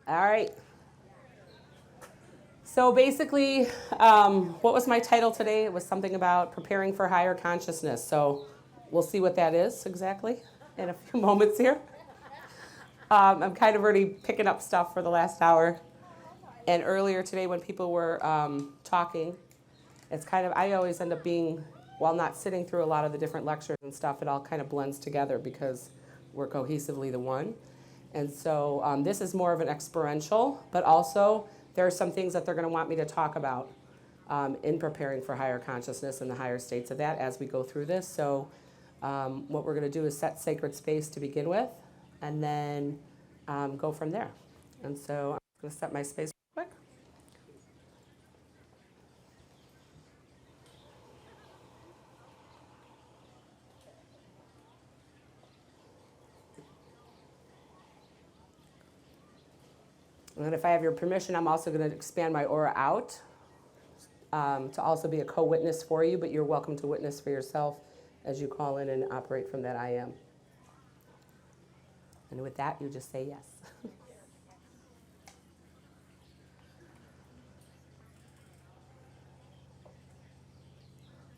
All right. So basically, what was my title today? It was something about preparing for higher consciousness. So we'll see what that is exactly in a few moments here. I'm kind of already picking up stuff for the last hour. And earlier today when people were talking, it's kind of, I always end up being, while not sitting through a lot of the different lectures and stuff, it all kind of blends together because we're cohesively the one. And so this is more of an experiential, but also there are some things that they're going to want me to talk about in preparing for higher consciousness and the higher states of that as we go through this. So what we're going to do is set sacred space to begin with, and then go from there. And so I'm going to set my space real quick. And then if I have your permission, I'm also going to expand my aura out to also be a co-witness for you, but you're welcome to witness for yourself as you call in and operate from that I am. And with that, you just say yes.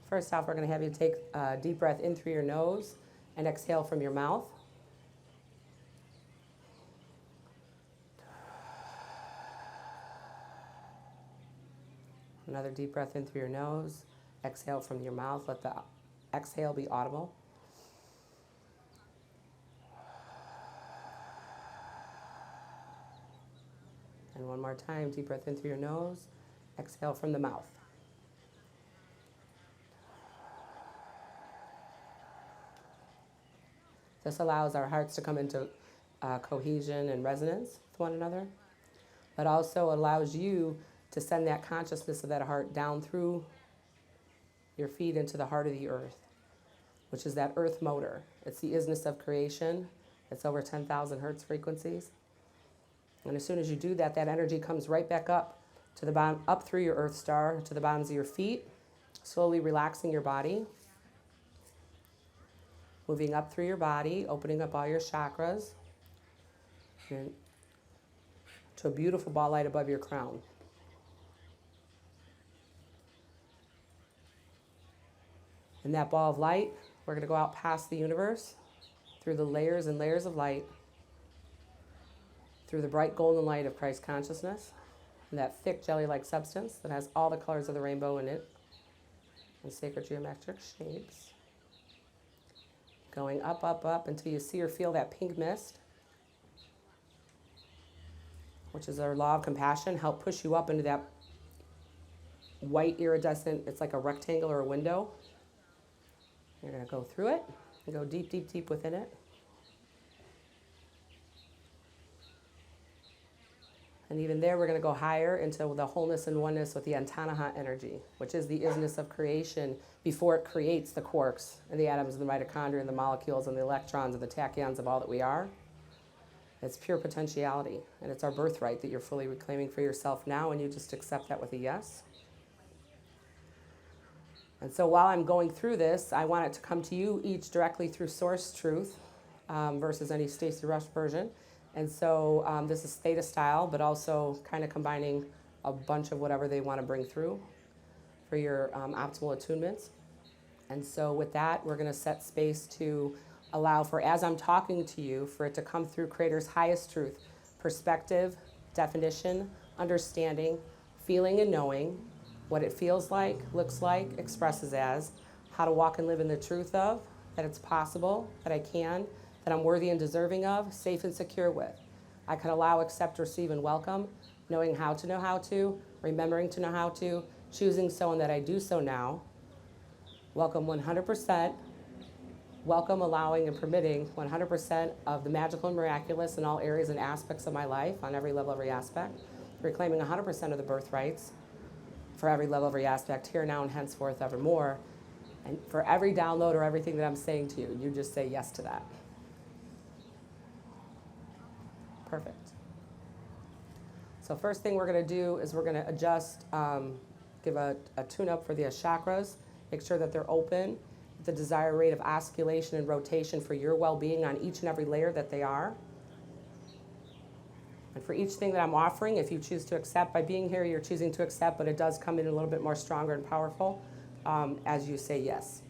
First off, we're going to have you take a deep breath in through your nose and exhale from your mouth. Another deep breath in through your nose. Exhale from your mouth. Let the exhale be audible. And one more time, deep breath in through your nose. Exhale from the mouth. This allows our hearts to come into cohesion and resonance with one another, but also allows you to send that consciousness of that heart down through your feet into the heart of the earth, which is that earth motor. It's the isness of creation. It's over 10,000 hertz frequencies. And as soon as you do that, that energy comes right back up to the bottom, up through your earth star, to the bottoms of your feet, slowly relaxing your body, moving up through your body, opening up all your chakras, and to a beautiful ball light above your crown. In that ball of light, we're going to go out past the universe, through the layers and layers of light, through the bright golden light of Christ consciousness, and that thick jelly-like substance that has all the colors of the rainbow in it, in sacred geometric shapes. Going up, up, up until you see or feel that pink mist, which is our law of compassion, help push you up into that white iridescent, it's like a rectangle or a window. You're going to go through it and go deep, deep, deep within it. And even there, we're going to go higher into the wholeness and oneness with the Antanaha energy, which is the isness of creation before it creates the quarks and the atoms and the mitochondria and the molecules and the electrons and the tachyons of all that we are. It's pure potentiality, and it's our birthright that you're fully reclaiming for yourself now, and you just accept that with a yes. And so while I'm going through this, I want it to come to you each directly through source truth versus any Stacy Rush version. And so this is theta style, but also kind of combining a bunch of whatever they want to bring through for your optimal attunements. And so with that, we're going to set space to allow for, as I'm talking to you, for it to come through Creator's highest truth, perspective, definition, understanding, feeling and knowing, what it feels like, looks like, expresses as, how to walk and live in the truth of, that it's possible, that I can, that I'm worthy and deserving of, safe and secure with. I can allow, accept, receive, and welcome, knowing how to know how to, remembering to know how to, choosing so and that I do so now. Welcome 100%. Welcome, allowing, and permitting 100% of the magical and miraculous in all areas and aspects of my life, on every level, every aspect. Reclaiming 100% of the birthrights for every level, every aspect, here, now, and henceforth, evermore. And for every download or everything that I'm saying to you, you just say yes to that. Perfect. So first thing we're going to do is we're going to adjust, give a tune-up for the chakras, make sure that they're open, the desired rate of osculation and rotation for your well-being on each and every layer that they are. And for each thing that I'm offering, if you choose to accept, by being here, you're choosing to accept, but it does come in a little bit more stronger and powerful as you say yes.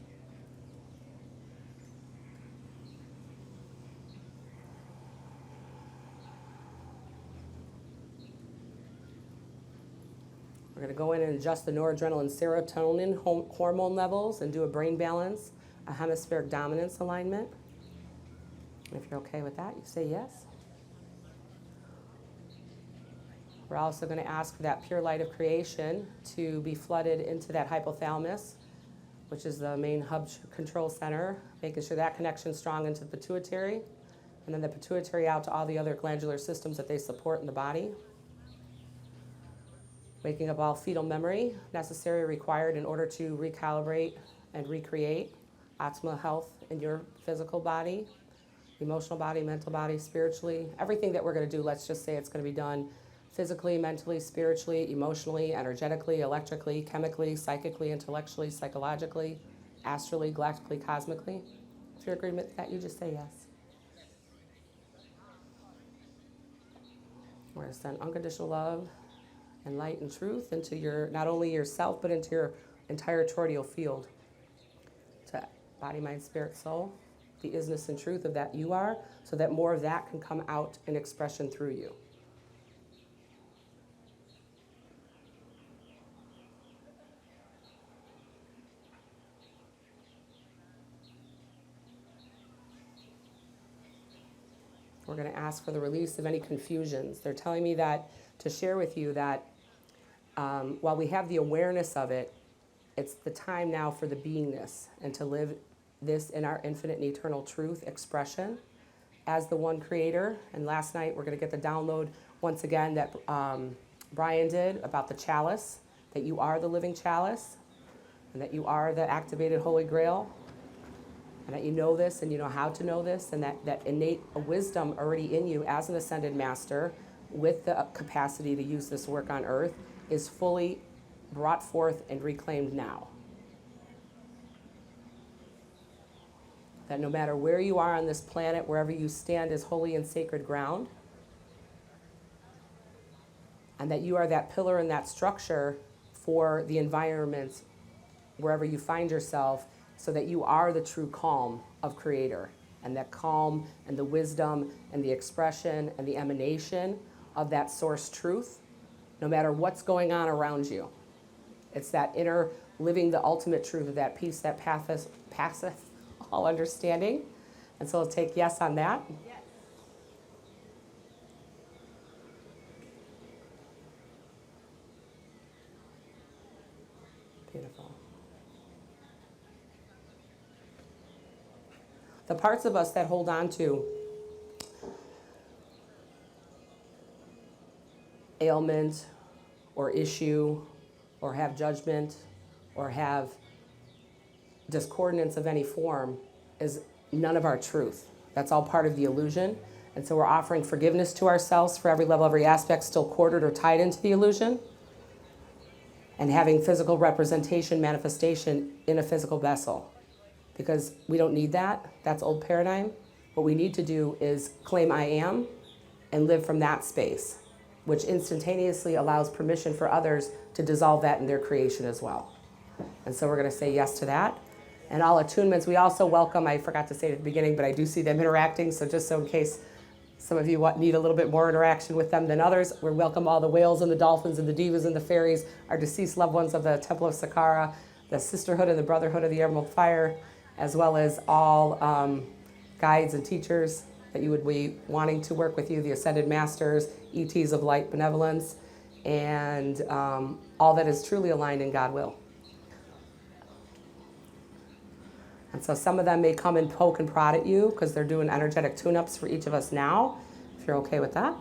We're going to go in and adjust the noradrenaline serotonin hormone levels and do a brain balance, a hemispheric dominance alignment. If you're okay with that, you say yes. We're also going to ask for that pure light of creation to be flooded into that hypothalamus, which is the main hub control center, making sure that connection's strong into the pituitary, and then the pituitary out to all the other glandular systems that they support in the body. Waking up all fetal memory necessary or required in order to recalibrate and recreate optimal health in your physical body, emotional body, mental body, spiritually. Everything that we're going to do, let's just say it's going to be done physically, mentally, spiritually, emotionally, energetically, electrically, chemically, psychically, intellectually, psychologically, astrally, galactically, cosmically. If you're in agreement with that, you just say yes. We're going to send unconditional love and light and truth into your, not only yourself, but into your entire toroidal field. To body, mind, spirit, soul, the isness and truth of that you are, so that more of that can come out in expression through you. We're going to ask for the release of any confusions. They're telling me that to share with you that while we have the awareness of it, it's the time now for the beingness and to live this in our infinite and eternal truth expression as the one creator. And last night we're going to get the download once again that Brian did about the chalice, that you are the living chalice and that you are the activated Holy Grail. And that you know this and you know how to know this, and that innate wisdom already in you as an ascended master with the capacity to use this work on earth is fully brought forth and reclaimed now. That no matter where you are on this planet, wherever you stand is holy and sacred ground. And that you are that pillar and that structure for the environment wherever you find yourself, so that you are the true calm of Creator, and that calm and the wisdom and the expression and the emanation of that source truth, no matter what's going on around you. It's that inner living the ultimate truth of that peace that passeth all understanding. And so I'll take yes on that. Yes. Beautiful. The parts of us that hold on to ailment or issue or have judgment or have discordance of any form is none of our truth. That's all part of the illusion. And so we're offering forgiveness to ourselves for every level, every aspect still quartered or tied into the illusion, and having physical representation, manifestation in a physical vessel. Because we don't need that. That's old paradigm. What we need to do is claim I am and live from that space, which instantaneously allows permission for others to dissolve that in their creation as well. And so we're going to say yes to that. And all attunements, we also welcome, I forgot to say at the beginning, but I do see them interacting, so just so in case some of you need a little bit more interaction with them than others, we welcome all the whales and the dolphins and the divas and the fairies, our deceased loved ones of the Temple of Sakkara, the sisterhood and the brotherhood of the Emerald Fire, as well as all guides and teachers that you would be wanting to work with you, the Ascended Masters, ETs of Light Benevolence, and all that is truly aligned in God will. And so some of them may come and poke and prod at you because they're doing energetic tune-ups for each of us now, if you're okay with that.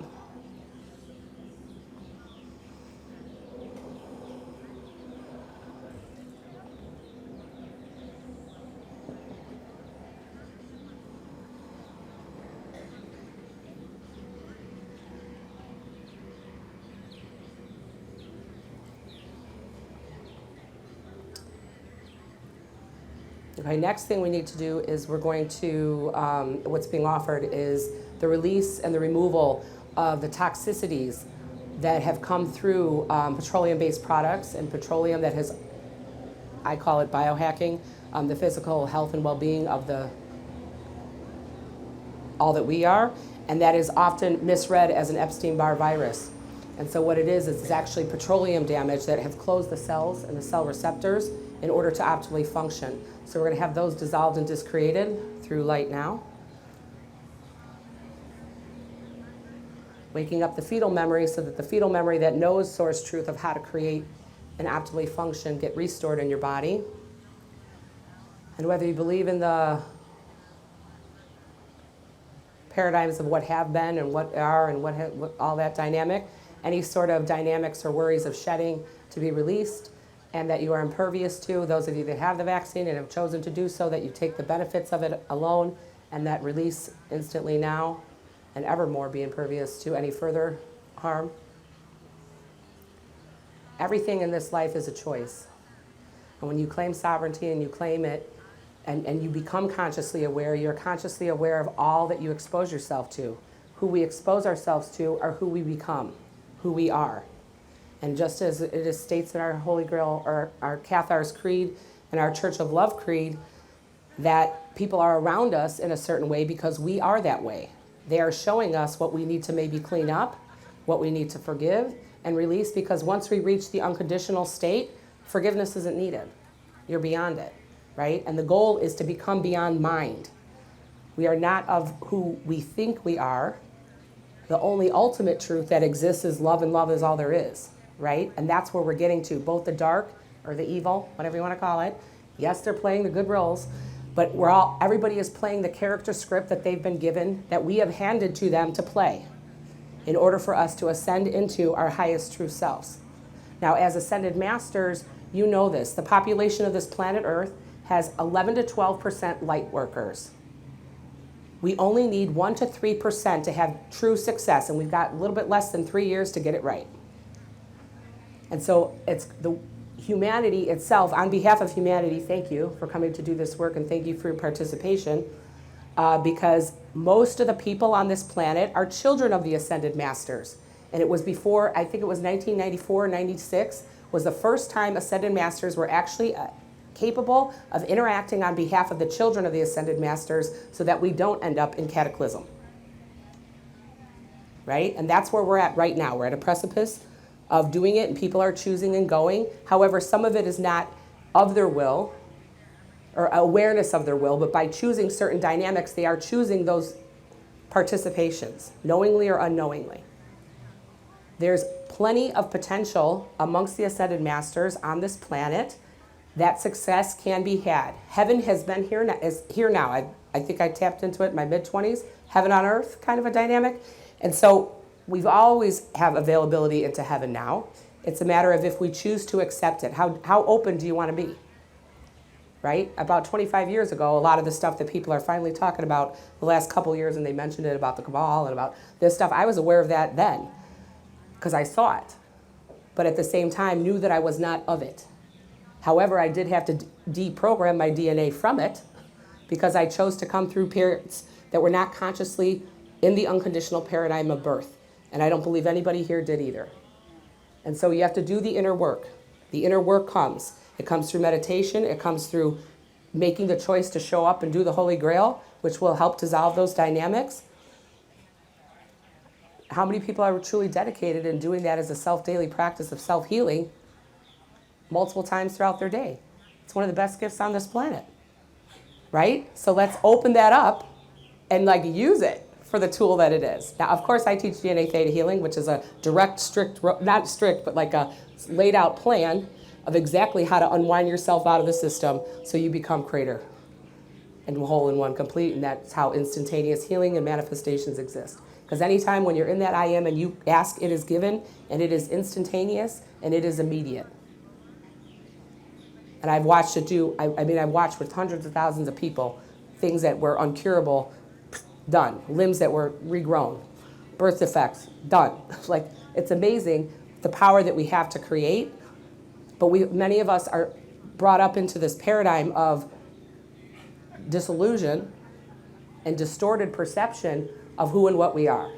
Okay, next thing we need to do is we're going to, what's being offered is the release and the removal of the toxicities that have come through petroleum-based products and petroleum that has, I call it biohacking, the physical health and well-being of all that we are, and that is often misread as an Epstein-Barr virus. And so what it is it's actually petroleum damage that have closed the cells and the cell receptors in order to optimally function. So we're going to have those dissolved and discreated through light now. Waking up the fetal memory so that the fetal memory that knows source truth of how to create and optimally function get restored in your body. And whether you believe in the paradigms of what have been and what are and what all that dynamic, any sort of dynamics or worries of shedding to be released and that you are impervious to, those of you that have the vaccine and have chosen to do so, that you take the benefits of it alone and that release instantly now and evermore be impervious to any further harm. Everything in this life is a choice. And when you claim sovereignty and you claim it and you become consciously aware, you're consciously aware of all that you expose yourself to. Who we expose ourselves to are who we become, who we are. And just as it is states in our Holy Grail, or our Cathar's Creed and our Church of Love Creed, that people are around us in a certain way because we are that way. They are showing us what we need to maybe clean up, what we need to forgive and release, because once we reach the unconditional state, forgiveness isn't needed. You're beyond it, right? And the goal is to become beyond mind. We are not of who we think we are. The only ultimate truth that exists is love, and love is all there is, right? And that's where we're getting to, both the dark or the evil, whatever you want to call it. Yes, they're playing the good roles, but everybody is playing the character script that they've been given, that we have handed to them to play in order for us to ascend into our highest true selves. Now, as ascended masters, you know this. The population of this planet Earth has 11 to 12% light workers. We only need 1 to 3% to have true success, and we've got a little bit less than 3 years to get it right. And so it's the humanity itself, on behalf of humanity, thank you for coming to do this work, and thank you for your participation, because most of the people on this planet are children of the Ascended Masters. And it was before, I think it was 1994, 96, was the first time Ascended Masters were actually capable of interacting on behalf of the children of the Ascended Masters so that we don't end up in cataclysm. Right? And that's where we're at right now. We're at a precipice of doing it, and people are choosing and going. However, some of it is not of their will or awareness of their will, but by choosing certain dynamics, they are choosing those participations, knowingly or unknowingly. There's plenty of potential amongst the Ascended Masters on this planet that success can be had. Heaven has been here, is here now. I think I tapped into it in my mid-20s, heaven on earth kind of a dynamic. And so we've always have availability into heaven now. It's a matter of if we choose to accept it. How open do you want to be? Right? About 25 years ago, a lot of the stuff that people are finally talking about the last couple years, and they mentioned it about the cabal and about this stuff, I was aware of that then because I saw it. But at the same time, knew that I was not of it. However, I did have to deprogram my DNA from it because I chose to come through parents that were not consciously in the unconditional paradigm of birth. And I don't believe anybody here did either. And so you have to do the inner work. The inner work comes. It comes through meditation. It comes through making the choice to show up and do the Holy Grail, which will help dissolve those dynamics. How many people are truly dedicated in doing that as a self-daily practice of self-healing multiple times throughout their day? It's one of the best gifts on this planet, right? So let's open that up and use it for the tool that it is. Now, of course, I teach DNA Theta Healing, which is a direct, strict, not strict, but a laid out plan of exactly how to unwind yourself out of the system so you become creator and whole and one complete. And that's how instantaneous healing and manifestations exist. Because anytime when you're in that I am and you ask, it is given, and it is instantaneous, and it is immediate. And I've watched it do, I've watched with hundreds of thousands of people, things that were uncurable, done. Limbs that were regrown. Birth defects, done. It's amazing the power that we have to create. But many of us are brought up into this paradigm of disillusion and distorted perception of who and what we are.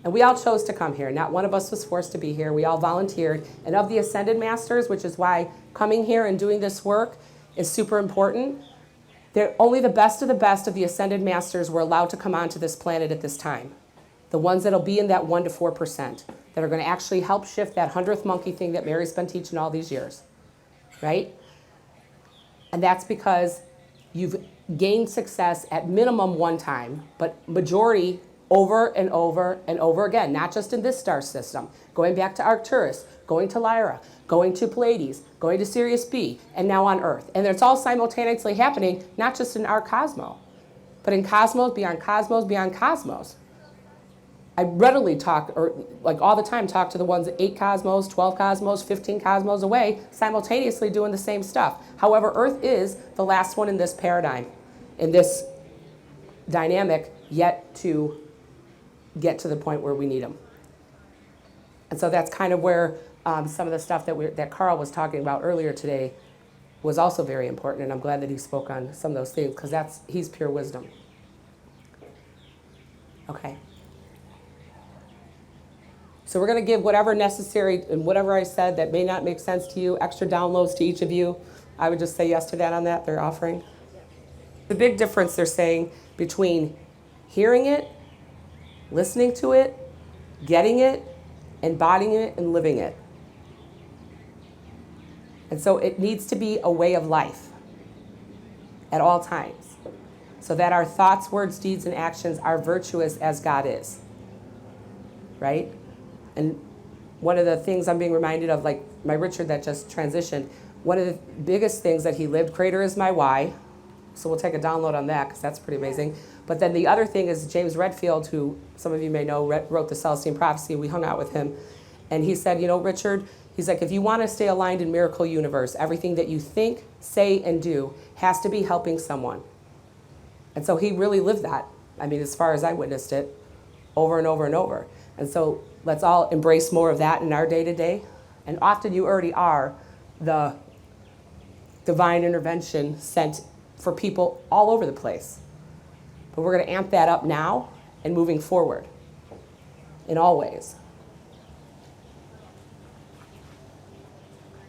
And we all chose to come here. Not one of us was forced to be here. We all volunteered. And of the Ascended Masters, which is why coming here and doing this work is super important, only the best of the Ascended Masters were allowed to come onto this planet at this time. The ones that'll be in that 1 to 4% that are going to actually help shift that 100th monkey thing that Mary's been teaching all these years, right? And that's because you've gained success at minimum one time, but majority over and over and over again, not just in this star system, going back to Arcturus, going to Lyra, going to Pleiades, going to Sirius B, and now on Earth. And it's all simultaneously happening, not just in our cosmos, but in cosmos, beyond cosmos, beyond cosmos. I readily talk, or like all the time, talk to the ones 8 cosmos, 12 cosmos, 15 cosmos away, simultaneously doing the same stuff. However, Earth is the last one in this paradigm, in this dynamic, yet to get to the point where we need them. And so that's kind of where some of the stuff that Carl was talking about earlier today was also very important, and I'm glad that he spoke on some of those things, because he's pure wisdom. Okay. So we're going to give whatever necessary and whatever I said that may not make sense to you, extra downloads to each of you. I would just say yes to that on that they're offering. The big difference they're saying between hearing it, listening to it, getting it, embodying it, and living it. And so it needs to be a way of life at all times, so that our thoughts, words, deeds, and actions are virtuous as God is, right? And one of the things I'm being reminded of, like my Richard that just transitioned, one of the biggest things that he lived, Creator is my why. So we'll take a download on that, because that's pretty amazing. But then the other thing is James Redfield, who some of you may know, wrote the Celestine Prophecy. We hung out with him. And he said, you know, Richard, he's like, if you want to stay aligned in Miracle Universe, everything that you think, say, and do has to be helping someone. And so he really lived that. I mean, as far as I witnessed it, over and over and over. And so let's all embrace more of that in our day-to-day. And often you already are the divine intervention sent for people all over the place. But we're going to amp that up now and moving forward in all ways.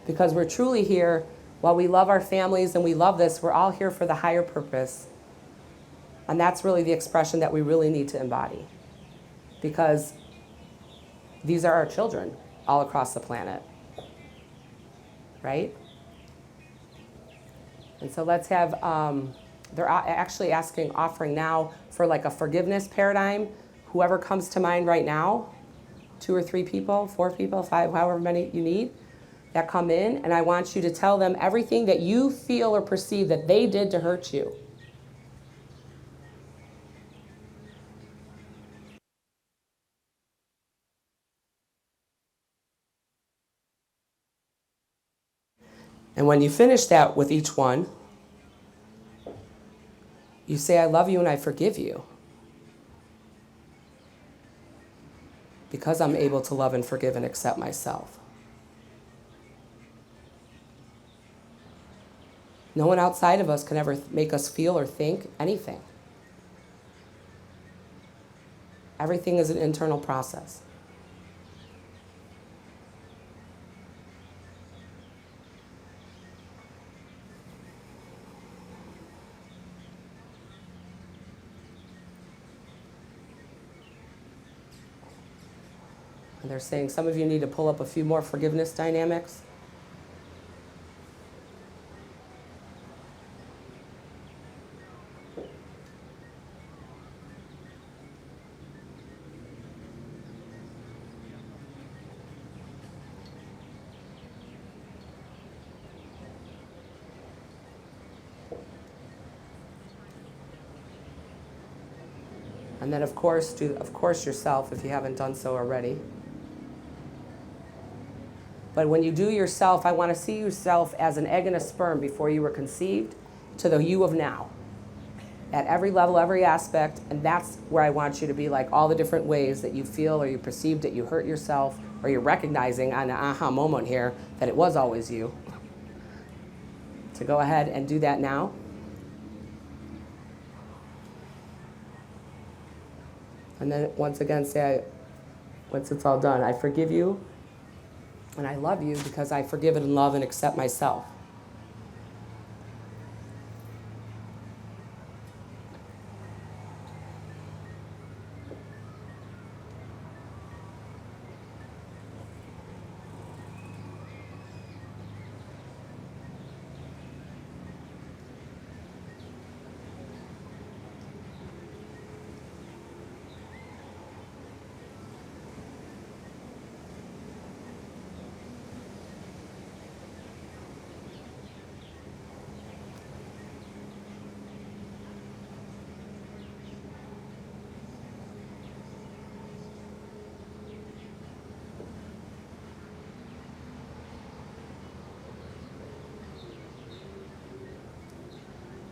Because we're truly here, while we love our families and we love this, we're all here for the higher purpose. And that's really the expression that we really need to embody. Because these are our children all across the planet, right? And so let's have, they're actually offering now for like a forgiveness paradigm. Whoever comes to mind right now, 2 or 3 people, 4 people, 5, however many you need, that come in, and I want you to tell them everything that you feel or perceive that they did to hurt you. And when you finish that with each one, you say, I love you and I forgive you. Because I'm able to love and forgive and accept myself. No one outside of us can ever make us feel or think anything. Everything is an internal process. And they're saying some of you need to pull up a few more forgiveness dynamics. And then, of course, do yourself if you haven't done so already. But when you do yourself, I want to see yourself as an egg and a sperm before you were conceived to the you of now. At every level, every aspect, and that's where I want you to be, like all the different ways that you feel or you perceive that you hurt yourself, or you're recognizing on an aha moment here that it was always you. So go ahead and do that now. And then once again say, once it's all done. I forgive you and I love you because I forgive and love and accept myself.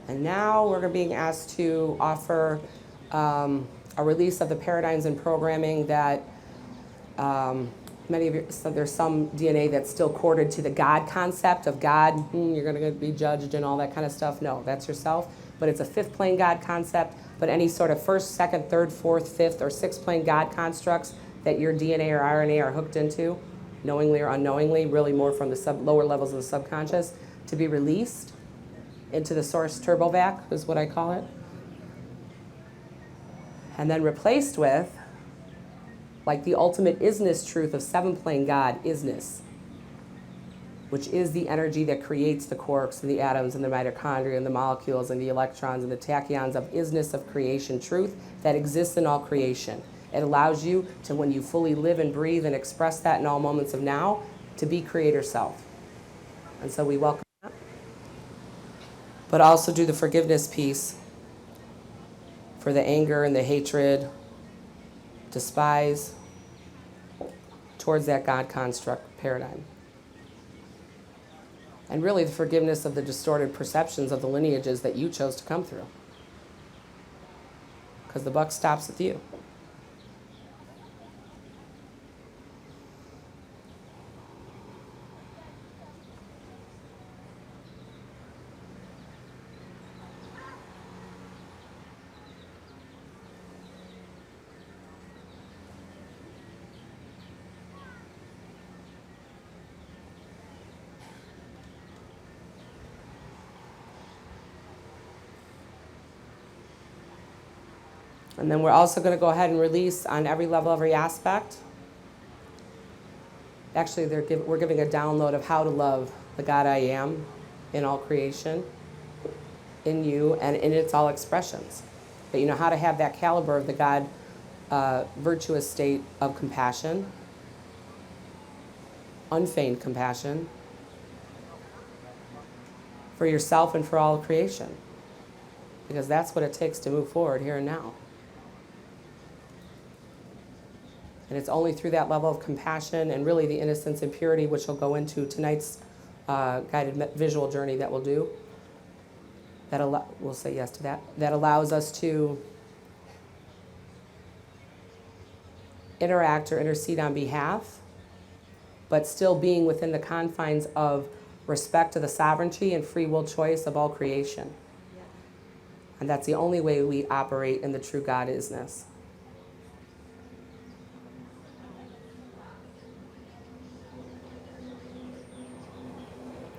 And now we're being asked to offer a release of the paradigms and programming that many of you, so there's some DNA that's still corded to the God concept of God. You're going to be judged and all that kind of stuff. No, that's yourself. But it's a fifth plane God concept. But any sort of first, second, third, fourth, fifth, or sixth plane God constructs that your DNA or RNA are hooked into, knowingly or unknowingly, really more from the lower levels of the subconscious, to be released into the source turbovac is what I call it. And then replaced with, like the ultimate isness truth of seven plane God, isness, which is the energy that creates the quarks and the atoms and the mitochondria and the molecules and the electrons and the tachyons of isness of creation, truth that exists in all creation. It allows you to, when you fully live and breathe and express that in all moments of now, to be creator self. And so we welcome that. But also do the forgiveness piece for the anger and the hatred, despise towards that God construct paradigm. And really the forgiveness of the distorted perceptions of the lineages that you chose to come through. Because the buck stops with you. And then we're also going to go ahead and release on every level, every aspect. Actually, we're giving a download of how to love the God I am in all creation, in you, and in its all expressions. That you know how to have that caliber of the God virtuous state of compassion, unfeigned compassion, for yourself and for all creation. Because that's what it takes to move forward here and now. And it's only through that level of compassion and really the innocence and purity, which we'll go into tonight's guided visual journey that we'll do, that we'll say yes to that, that allows us to interact or intercede on behalf, but still being within the confines of respect to the sovereignty and free will choice of all creation. And that's the only way we operate in the true God isness.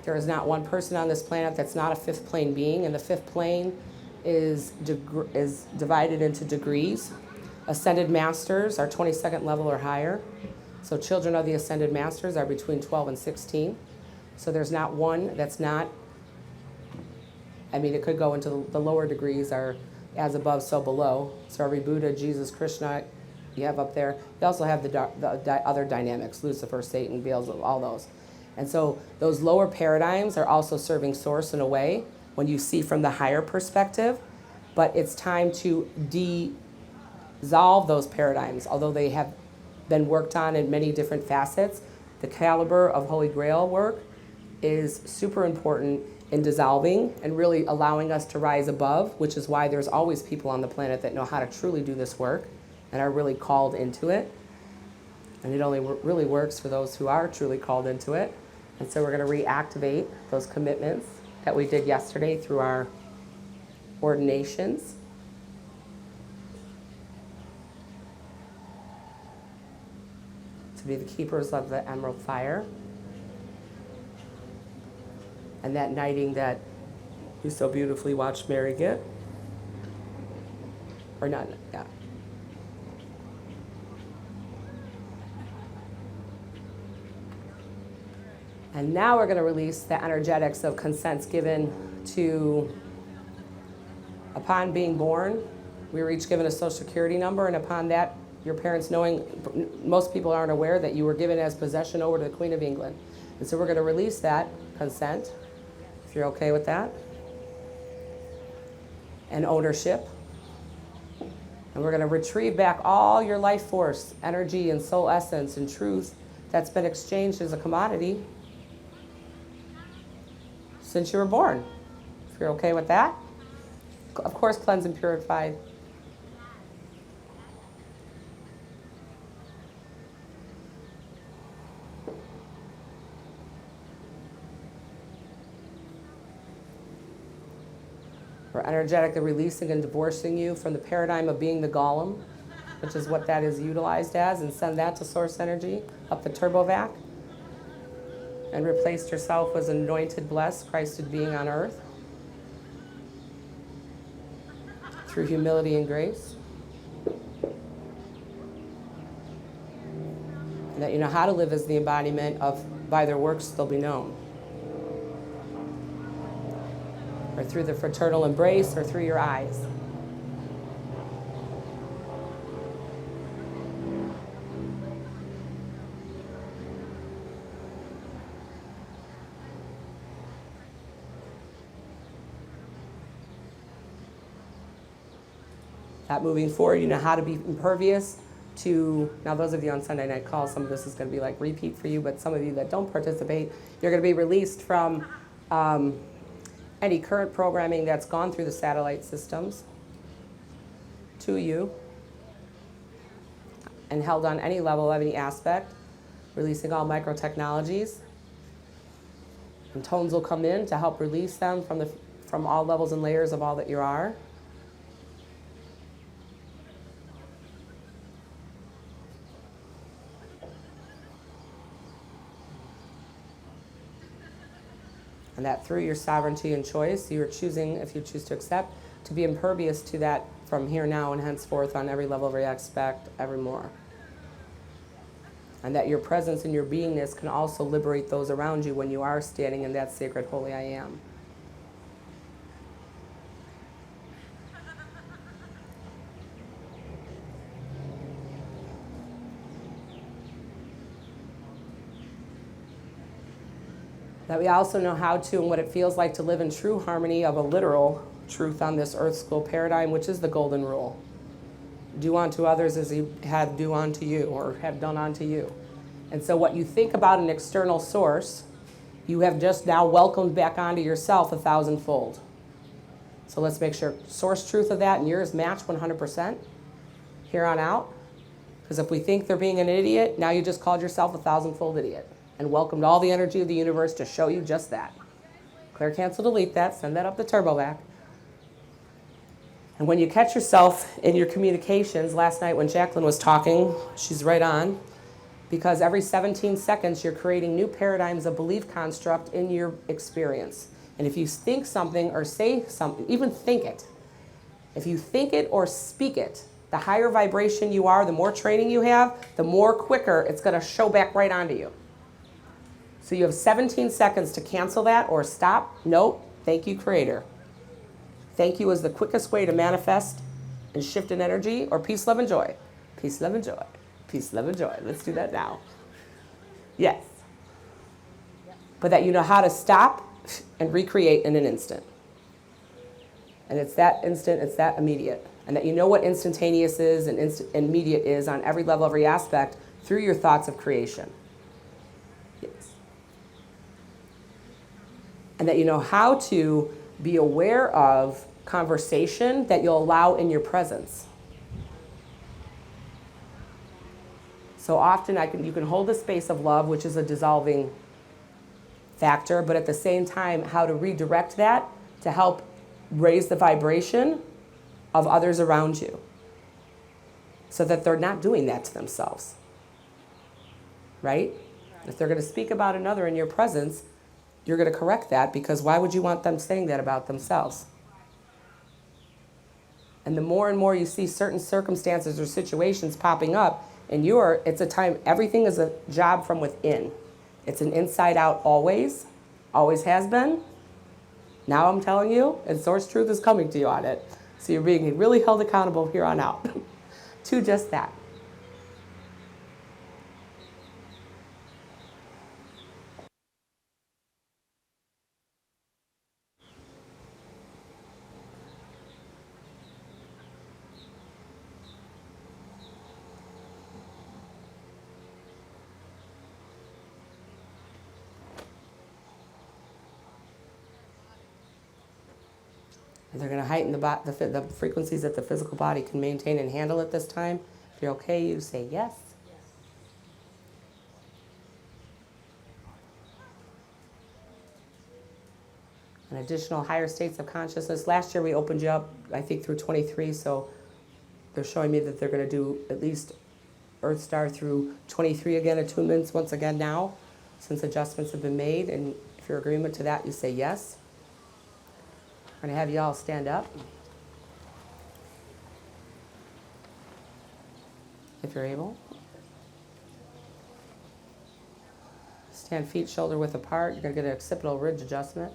There is not one person on this planet that's not a fifth plane being, and the fifth plane is divided into degrees. Ascended masters are 22nd level or higher. So children of the ascended masters are between 12 and 16. So there's not one that's not, I mean, it could go into the lower degrees are as above, so below. So every Buddha, Jesus, Krishna, you have up there. You also have the other dynamics, Lucifer, Satan, Beelzebub, all those. And so those lower paradigms are also serving source in a way when you see from the higher perspective, but it's time to dissolve those paradigms. Although they have been worked on in many different facets, the caliber of Holy Grail work is super important in dissolving and really allowing us to rise above, which is why there's always people on the planet that know how to truly do this work and are really called into it. And it only really works for those who are truly called into it. And so we're going to reactivate those commitments that we did yesterday through our ordinations. to be the keepers of the emerald fire. And that knighting that you so beautifully watched Mary get. Or not, yeah. And now we're going to release the energetics of consents given to, upon being born, we were each given a social security number, and upon that, your parents knowing, most people aren't aware that you were given as possession over to the Queen of England. And so we're going to release that consent, if you're okay with that, and ownership. And we're going to retrieve back all your life force, energy, and soul essence and truth that's been exchanged as a commodity since you were born. If you're okay with that. Of course, cleansed and purified. We're energetically releasing and divorcing you from the paradigm of being the golem, which is what that is utilized as, and send that to source energy up the turbo vac, and replaced yourself as anointed, blessed, Christed being on earth through humility and grace. And that you know how to live as the embodiment of by their works they'll be known. Or through the fraternal embrace, or through your eyes. That moving forward, you know how to be impervious to, now those of you on Sunday night calls, some of this is going to be like repeat for you, but some of you that don't participate, you're going to be released from any current programming that's gone through the satellite systems to you and held on any level of any aspect, releasing all micro-technologies. And tones will come in to help release them from all levels and layers of all that you are. And that through your sovereignty and choice, you are choosing, if you choose to accept, to be impervious to that from here now and henceforth on every level of your aspect, evermore. And that your presence and your beingness can also liberate those around you when you are standing in that sacred holy I am. That we also know how to and what it feels like to live in true harmony of a literal truth on this earth school paradigm, which is the golden rule. Do unto others as you have do unto you, or have done unto you. And so what you think about an external source, you have just now welcomed back onto yourself 1,000-fold. So let's make sure source truth of that and yours match 100% here on out. Because if we think they're being an idiot, now you just called yourself 1,000-fold idiot and welcomed all the energy of the universe to show you just that. Clear, cancel, delete that, send that up the turbo vac. And when you catch yourself in your communications, last night when Jacqueline was talking, she's right on, because every 17 seconds you're creating new paradigms of belief construct in your experience. And if you think something or say something, even think it, if you think it or speak it, the higher vibration you are, the more training you have, the more quicker it's going to show back right onto you. So you have 17 seconds to cancel that or stop. Nope. Thank you, Creator. Thank you is the quickest way to manifest and shift in energy, or peace, love, and joy. Peace, love, and joy. Peace, love, and joy. Let's do that now. Yes. But that you know how to stop and recreate in an instant. And it's that instant, it's that immediate. And that you know what instantaneous is and immediate is on every level, every aspect through your thoughts of creation. Yes. And that you know how to be aware of conversation that you'll allow in your presence. So often you can hold a space of love, which is a dissolving factor, but at the same time, how to redirect that to help raise the vibration of others around you so that they're not doing that to themselves. right? If they're going to speak about another in your presence, you're going to correct that, because why would you want them saying that about themselves? And the more and more you see certain circumstances or situations popping up, and it's a time, everything is a job from within. It's an inside out always has been. Now I'm telling you, and Source Truth is coming to you on it. So you're being really held accountable here on out to just that. They're going to heighten the frequencies that the physical body can maintain and handle at this time. If you're okay, you say yes. And additional higher states of consciousness. Last year we opened you up, I think, through 23, so they're showing me that they're going to do at least Earth Star through 23 again, attunements once again now, since adjustments have been made. And if you're in agreement to that, you say yes. I'm going to have you all stand up, if you're able. Stand feet shoulder width apart. You're going to get an occipital ridge adjustment.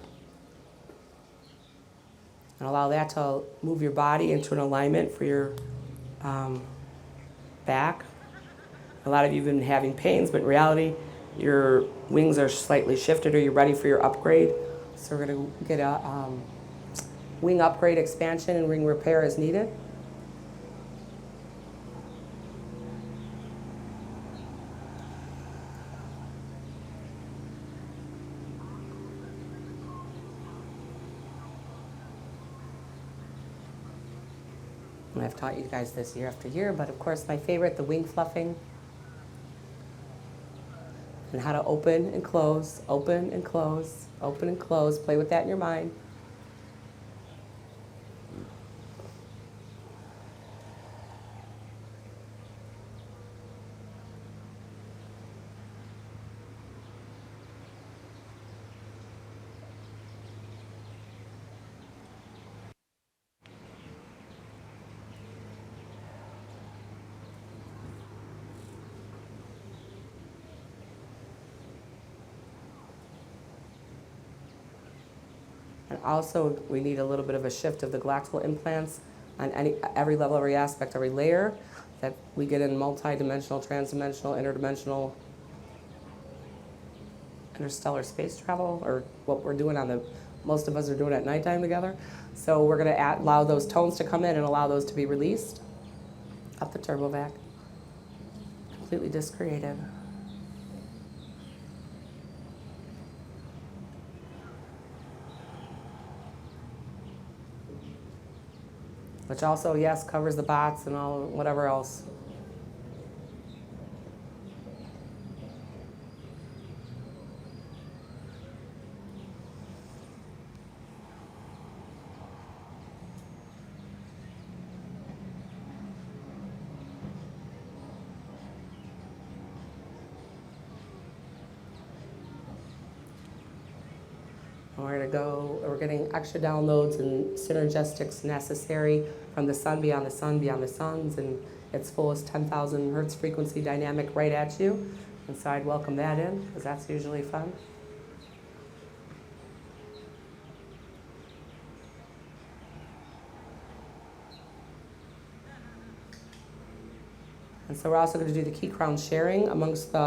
And allow that to move your body into an alignment for your back. A lot of you have been having pains, but in reality, your wings are slightly shifted, or you're ready for your upgrade. So we're going to get a wing upgrade expansion and wing repair as needed. And I've taught you guys this year after year, but of course my favorite, the wing fluffing. And how to open and close, open and close, open and close. Play with that in your mind. And also, we need a little bit of a shift of the galactical implants on every level, every aspect, every layer that we get in multi-dimensional, trans-dimensional, interdimensional, interstellar space travel, or what we're doing most of us are doing at nighttime together. So we're going to allow those tones to come in and allow those to be released up the turbovac. Completely discreated. Which also, yes, covers the bots and all, whatever else. We're getting extra downloads and synergistics necessary from the sun, beyond the sun, beyond the suns, and its fullest 10,000 hertz frequency dynamic right at you. And so I'd welcome that in, because that's usually fun. And so we're also going to do the key crown sharing amongst the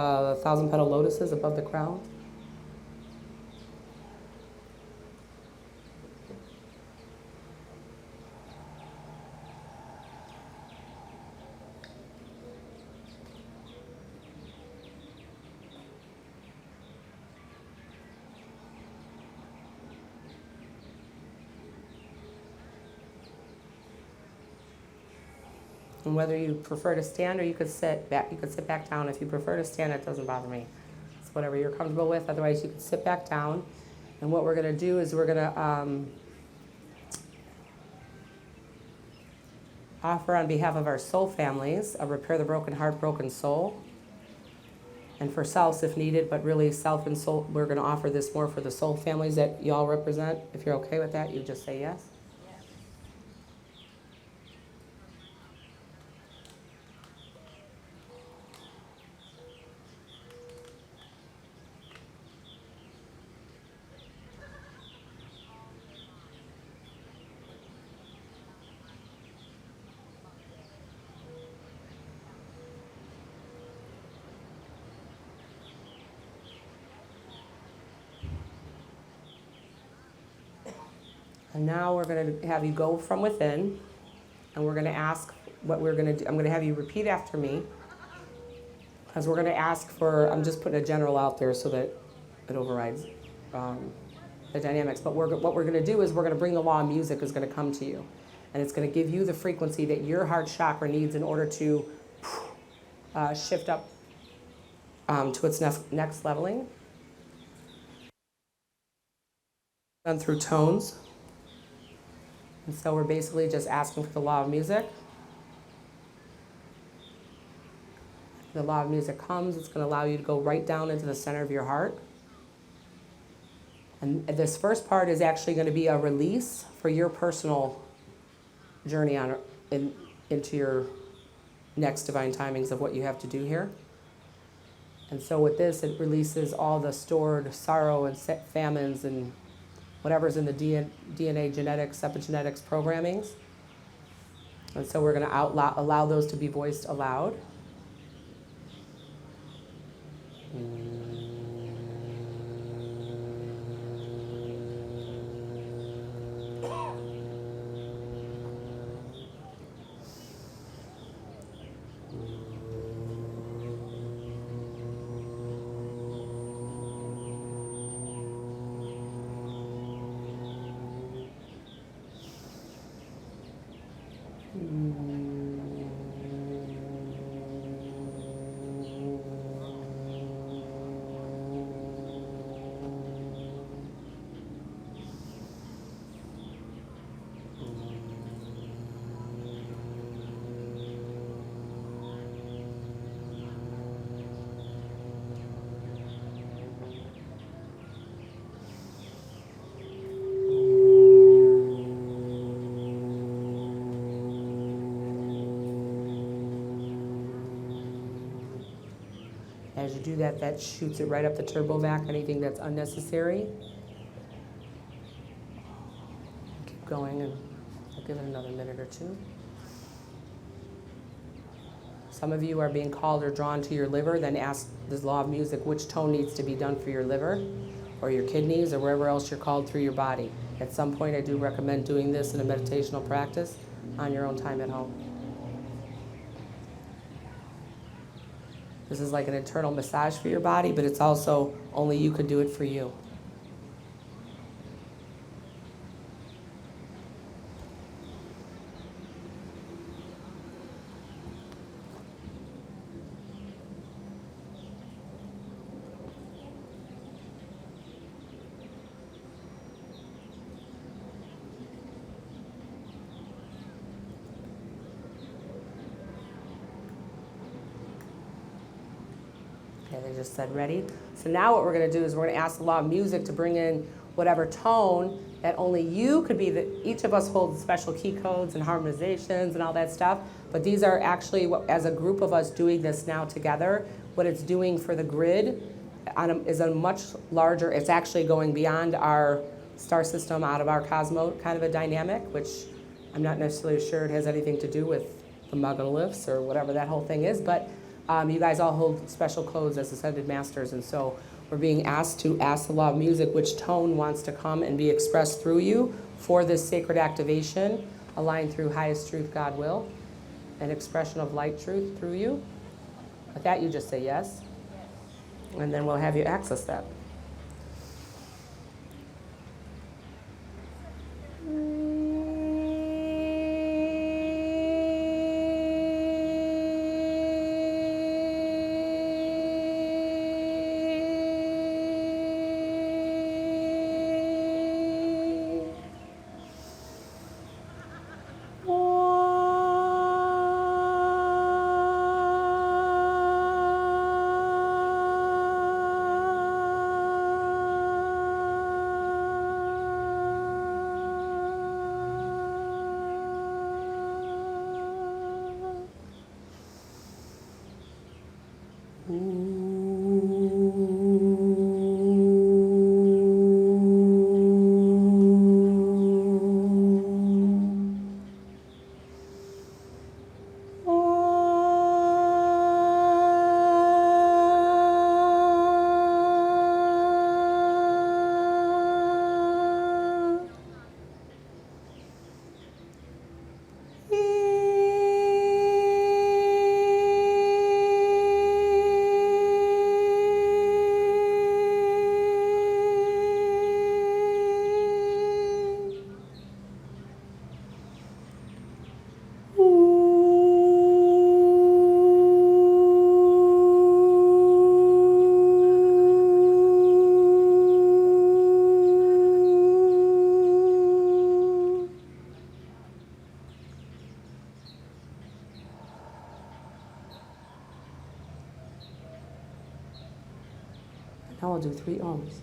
1,000 petal lotuses above the crown. And whether you prefer to stand or you could sit back down. If you prefer to stand, it doesn't bother me. It's whatever you're comfortable with. Otherwise, you could sit back down. And what we're going to do is we're going to offer on behalf of our soul families a Repair the Broken Heart, Broken Soul. and for selves if needed, but really self and soul, we're going to offer this more for the soul families that y'all represent. If you're okay with that, you just say yes. And now we're going to have you go from within, and we're going to ask what we're going to do. I'm going to have you repeat after me, because we're going to ask for, I'm just putting a general out there so that it overrides the dynamics. But what we're going to do is we're going to bring the law of music is going to come to you. And it's going to give you the frequency that your heart chakra needs in order to shift up to its next leveling. Done through tones. And so we're basically just asking for the law of music. The law of music comes, it's going to allow you to go right down into the center of your heart. And this first part is actually going to be a release for your personal journey into your next divine timings of what you have to do here. And so with this, it releases all the stored sorrow and famines and whatever's in the DNA genetics, epigenetics programmings. And so we're going to allow those to be voiced aloud. As you do that, that shoots it right up the turbo vac, anything that's unnecessary. Keep going, and I'll give it another minute or two. Some of you are being called or drawn to your liver, then ask this law of music which tone needs to be done for your liver or your kidneys or wherever else you're called through your body. At some point, I do recommend doing this in a meditational practice on your own time at home. This is like an internal massage for your body, but it's also only you could do it for you. Okay, they just said ready. So now what we're going to do is we're going to ask the law of music to bring in whatever tone that only you could be. Each of us holds special key codes and harmonizations and all that stuff. But these are actually, as a group of us doing this now together, what it's doing for the grid is a much larger, it's actually going beyond our star system, out of our cosmos kind of a dynamic, which I'm not necessarily sure it has anything to do with the megaliths or whatever that whole thing is, but you guys all hold special codes as ascended masters, and so we're being asked to ask the law of music which tone wants to come and be expressed through you for this sacred activation, aligned through highest truth, God will, an expression of light truth through you. With that, you just say yes, and then we'll have you access that. Now we'll do 3 ohms.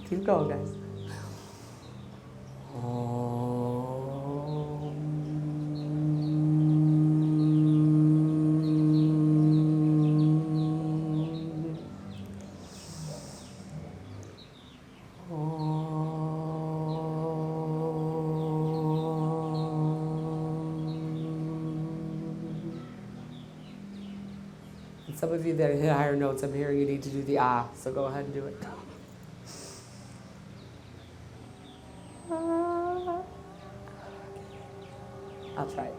Keep going, guys. Some of you that hit higher notes, I'm hearing you need to do the ah, so go ahead and do it. I'll try it.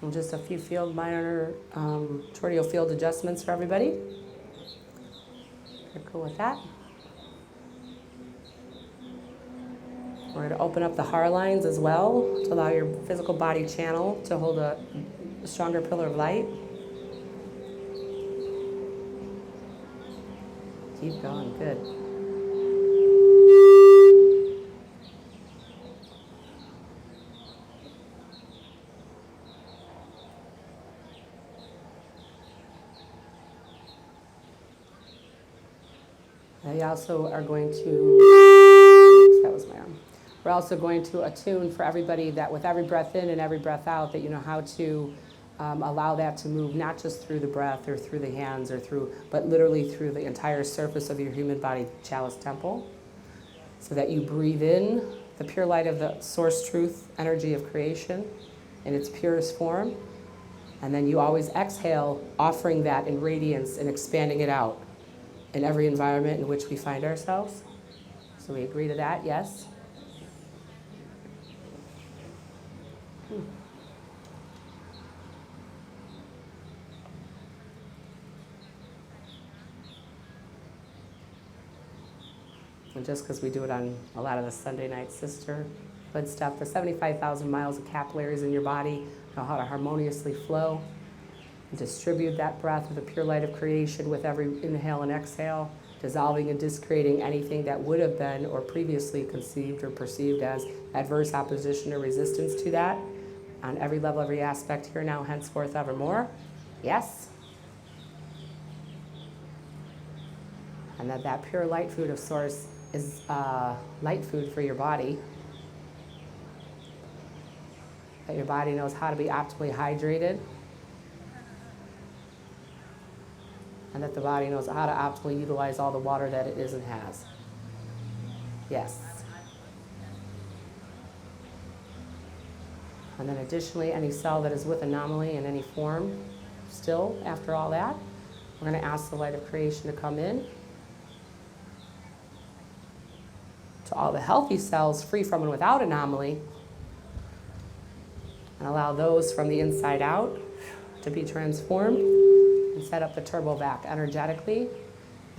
And just a few minor tortial field adjustments for everybody. You're cool with that? We're going to open up the heart lines as well to allow your physical body channel to hold a stronger pillar of light. Keep going, good. We also are going to, that was my arm. We're also going to attune for everybody that with every breath in and every breath out, that you know how to allow that to move, not just through the breath or through the hands or through, but literally through the entire surface of your human body chalice temple, so that you breathe in the pure light of the source truth energy of creation in its purest form, and then you always exhale, offering that in radiance and expanding it out in every environment in which we find ourselves. So we agree to that, yes? And just because we do it on a lot of the Sunday night sisterhood stuff, the 75,000 miles of capillaries in your body know how to harmoniously flow and distribute that breath with the pure light of creation with every inhale and exhale, dissolving and discreating anything that would have been or previously conceived or perceived as adverse opposition or resistance to that on every level, every aspect, here, now, henceforth, evermore. Yes? And that pure light food of source is light food for your body. That your body knows how to be optimally hydrated. And that the body knows how to optimally utilize all the water that it is and has. Yes. And then additionally, any cell that is with anomaly in any form, still, after all that, we're going to ask the light of creation to come in to all the healthy cells free from and without anomaly, and allow those from the inside out to be transformed and set up the turbo vac energetically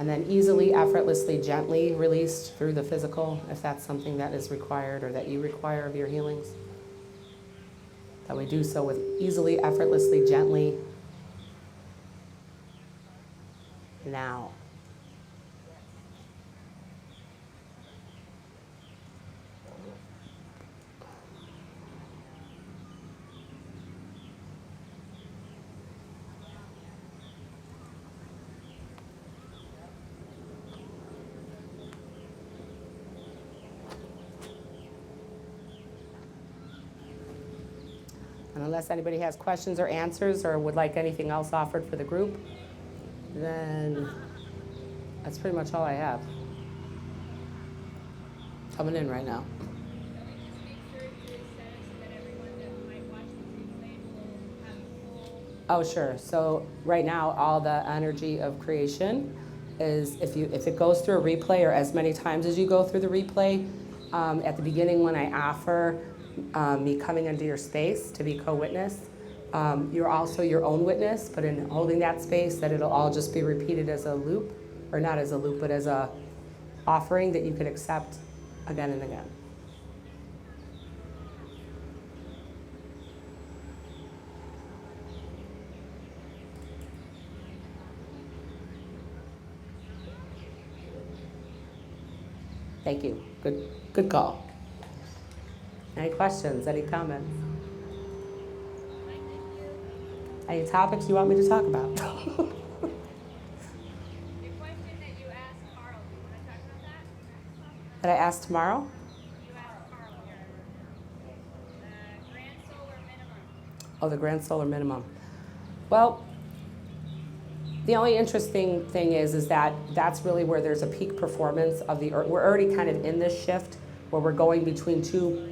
And then easily, effortlessly, gently released through the physical, if that's something that is required or that you require of your healings. That we do so with easily, effortlessly, gently, now. And unless anybody has questions or answers or would like anything else offered for the group, then that's pretty much all I have coming in right now. Oh, sure. So right now, all the energy of creation is, if it goes through a replay or as many times as you go through the replay, at the beginning when I offer me coming into your space to be co-witness, you're also your own witness, but in holding that space, that it'll all just be repeated as a loop, or not as a loop, but as a offering that you can accept again and again. Thank you. Good call. Any questions? Any comments? Any topics you want me to talk about? The question that you asked Carl, do you want to talk about that? That I asked tomorrow? You asked Carl, the grand solar minimum. Oh, the grand solar minimum. Well, the only interesting thing is that that's really where there's a peak performance of the Earth. We're already kind of in this shift where we're going between two.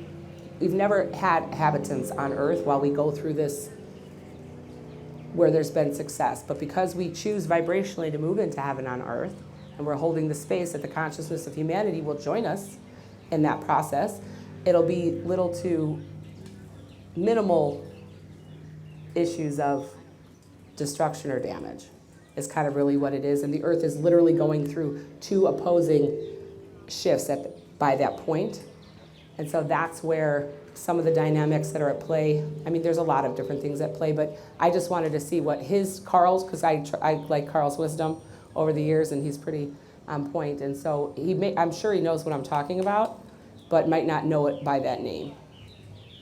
We've never had habitants on Earth while we go through this where there's been success. But because we choose vibrationally to move into heaven on Earth, and we're holding the space that the consciousness of humanity will join us in that process, it'll be little to minimal issues of destruction or damage. Is kind of really what it is. And the Earth is literally going through two opposing shifts by that point. And so that's where some of the dynamics that are at play, I mean, there's a lot of different things at play, but I just wanted to see what Carl's, because I like Carl's wisdom over the years, and he's pretty on point. And so I'm sure he knows what I'm talking about, but might not know it by that name.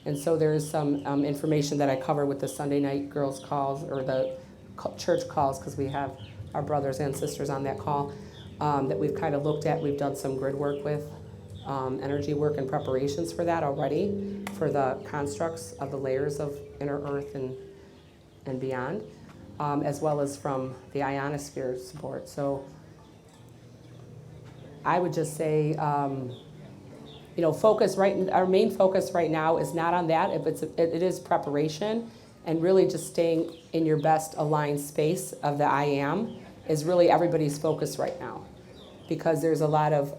And so there is some information that I cover with the Sunday night girls calls, or the church calls, because we have our brothers and sisters on that call, that we've kind of looked at. We've done some grid work with, energy work and preparations for that already, for the constructs of the layers of inner earth and beyond, as well as from the ionosphere support. So I would just say, our main focus right now is not on that. It is preparation, and really just staying in your best aligned space of the I am is really everybody's focus right now, because there's a lot of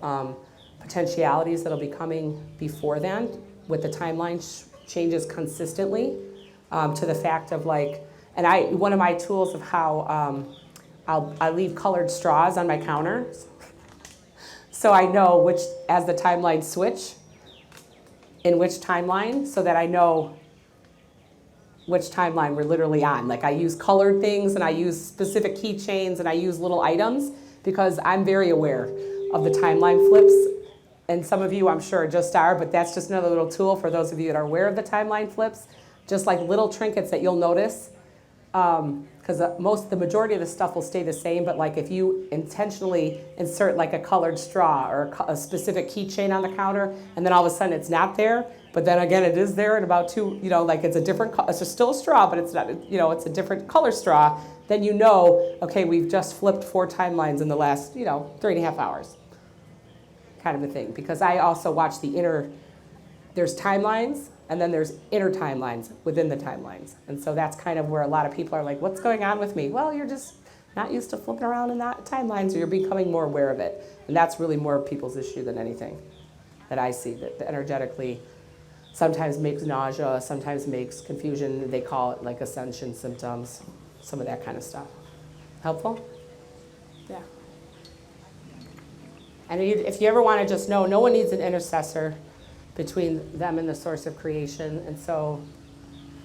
potentialities that'll be coming before then, with the timeline changes consistently, to the fact of one of my tools of how I leave colored straws on my counter, so I know as the timelines switch, in which timeline, so that I know which timeline we're literally on. Like, I use colored things, and I use specific keychains, and I use little items, because I'm very aware of the timeline flips. And some of you, I'm sure, just are, but that's just another little tool for those of you that are aware of the timeline flips. Just like little trinkets that you'll notice, because the majority of the stuff will stay the same, but like if you intentionally insert like a colored straw or a specific keychain on the counter, and then all of a sudden it's not there, but then again it is there in about it's a different, it's still a straw, but it's not, it's a different color straw, then okay, we've just flipped 4 timelines in the last, 3.5 hours, kind of a thing. Because I also watch there's timelines, and then there's inner timelines within the timelines. And so that's kind of where a lot of people are like, what's going on with me? Well, you're just not used to flipping around in that timeline, so you're becoming more aware of it. And that's really more people's issue than anything that I see, that energetically sometimes makes nausea, sometimes makes confusion. They call it like ascension symptoms, some of that kind of stuff. Helpful? Yeah. And if you ever want to just know, no one needs an intercessor between them and the source of creation. And so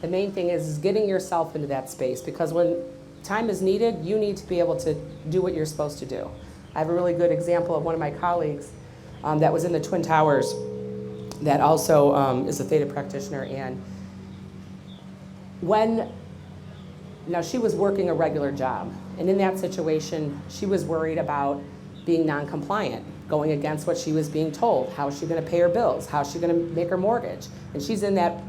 the main thing is getting yourself into that space, because when time is needed, you need to be able to do what you're supposed to do. I have a really good example of one of my colleagues that was in the Twin Towers that also is a Theta practitioner. And now she was working a regular job. And in that situation, she was worried about being non-compliant, going against what she was being told. How is she going to pay her bills? How is she going to make her mortgage? And she's in that,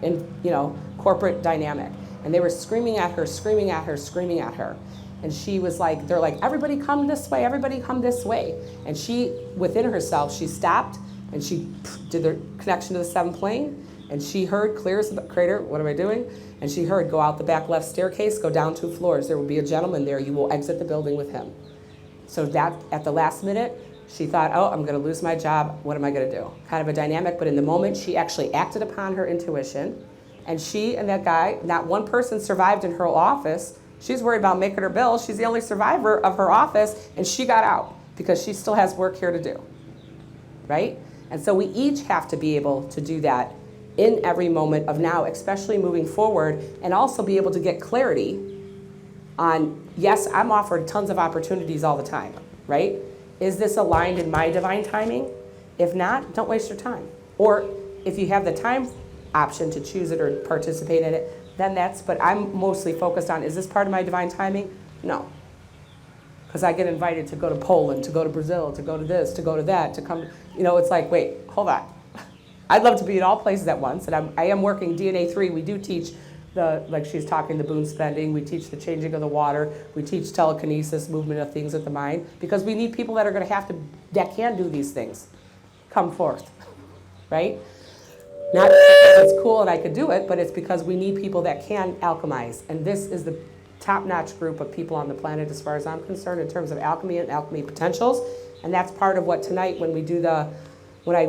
corporate dynamic. And they were screaming at her, screaming at her, screaming at her. And she was like, they're like, everybody come this way, everybody come this way. And she, within herself, she stopped and she did the connection to the seventh plane. And she heard, clear as the crater, what am I doing? And she heard, go out the back left staircase, go down 2 floors. There will be a gentleman there. You will exit the building with him. So that, at the last minute, she thought, oh, I'm going to lose my job. What am I going to do? Kind of a dynamic, but in the moment, she actually acted upon her intuition. And she and that guy, not one person survived in her office. She's worried about making her bills. She's the only survivor of her office, and she got out because she still has work here to do, right? And so we each have to be able to do that in every moment of now, especially moving forward, and also be able to get clarity on, yes, I'm offered tons of opportunities all the time, right? Is this aligned in my divine timing? If not, don't waste your time. Or if you have the time option to choose it or participate in it, then but I'm mostly focused on, is this part of my divine timing? No. Because I get invited to go to Poland, to go to Brazil, to go to this, to go to that, to come, it's like, wait, hold on. I'd love to be in all places at once, and I am working DNA 3. We do teach like she's talking, the boon spending. We teach the changing of the water. We teach telekinesis, movement of things with the mind, because we need people that are going to that can do these things, come forth, right? Not because it's cool and I could do it, but it's because we need people that can alchemize. And this is the top-notch group of people on the planet, as far as I'm concerned, in terms of alchemy and alchemy potentials. And that's part of what tonight, when we do when I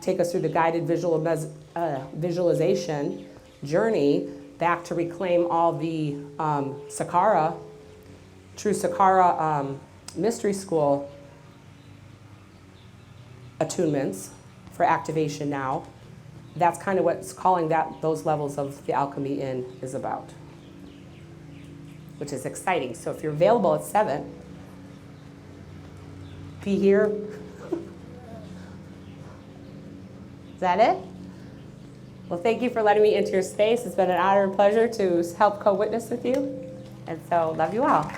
take us through the guided visualization journey back to reclaim all the Sakkara, true Sakkara mystery school attunements for activation now. That's kind of what's calling those levels of the alchemy in is about, which is exciting. So if you're available at 7, be here. Is that it? Well, thank you for letting me into your space. It's been an honor and pleasure to help co-witness with you. And so, love you all.